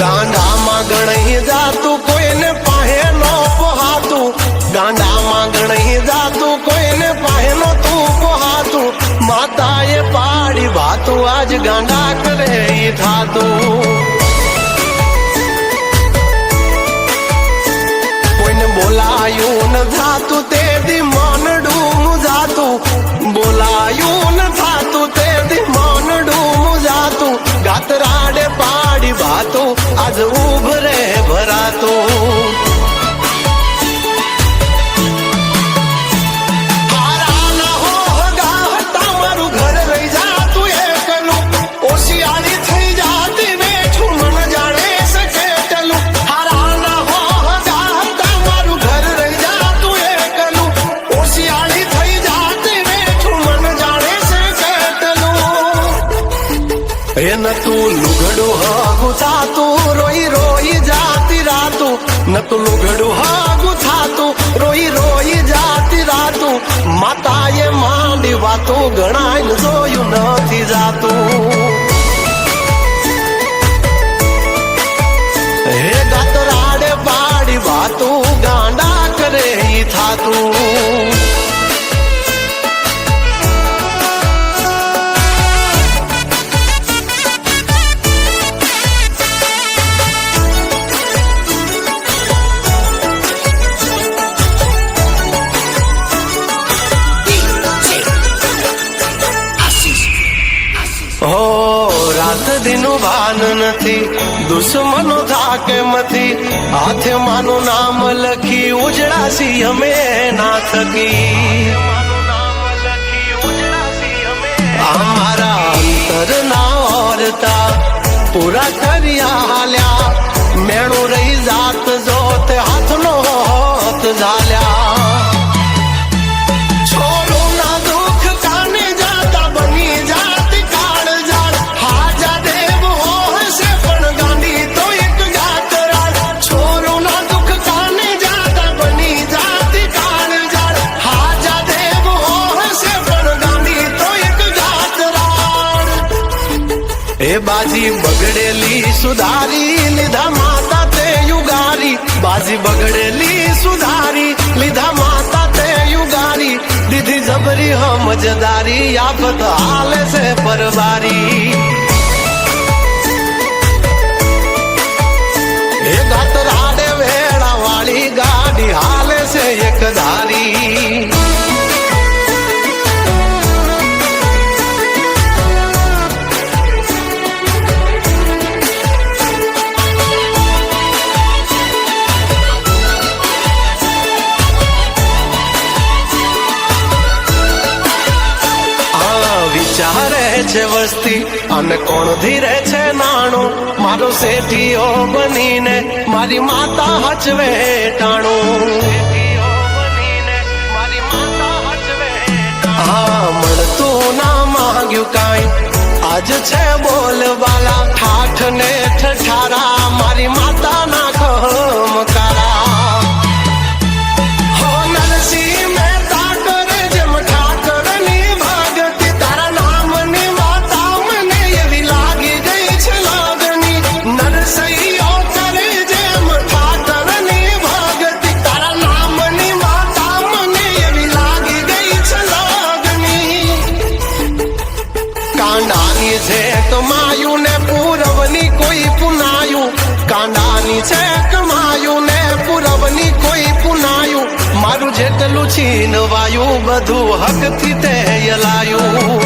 ગાંડામાં ગણાઈ જાતું કોઈને પાહે નો પોહાતું, ગાંડામાં ગણાઈ જાતું કોઈને પાહે નો તું પોહાતું, માતાએ પાડી ભાતું આજ ગાંડા કરે ઈ થાતું. કોઈને બોલાયું ન થાતું તે દી માનડું મુજાતું, બોલાયું ન થાતું તે દી માનડું મુજાતું, ગાતરાડે પાડી ભાતું આજ ઉભરે ભરાતું. ન તું લુગડું હાગું થાતું રોઈ રોઈ જાતી રાતું, ન તું લુગડું હાગું થાતું રોઈ રોઈ જાતી રાતું, માતાએ માંડી વાતું ગણાય જોયું નથી જાતું. હે ગાતરાડે પાડી વાતું ગાંડા કરે ઈ થાતું. રાત દિનું ભાન નથી, દુશ્મનો થાકે મથી, હાથે માનું નામ લખી ઉજળાસી અમે ના થકી. અમારા અંતર ના ઓરતા પૂરા કર્યા હાલ્યા, મેણું રહી જાત જોત હાથનો હોત ઝાલ્યા. એ બાજી બગડેલી સુધારી લીધા માતા તે યુગારી, બાજી બગડેલી સુધારી લીધા માતા તે યુગારી, દીધી જબરી સમજદારી આફત હાલે છે પરબારી. એ ગાતરાડે વેળા વાળી ગાડી હાલે છે એક ધારી. ચારે છે વસ્તી અને કોણ ધીરે છે નાણું, મારો શેઠીઓ બનીને મારી માતા હચવે ટાણું. હા મળતું ના માંગ્યું કાંઈ આજ છે બોલવાલા, ઠાઠ ને ઠઠારા મારી માતા ના ખમકારા. કાંડાની છે કમાયું ને પૂરવની કોઈ પુનાયું, કાંડાની છે કમાયું ને પૂરવની કોઈ પુનાયું, મારું જેટલું છીનવાયું બધું હકથી તે યલાયું.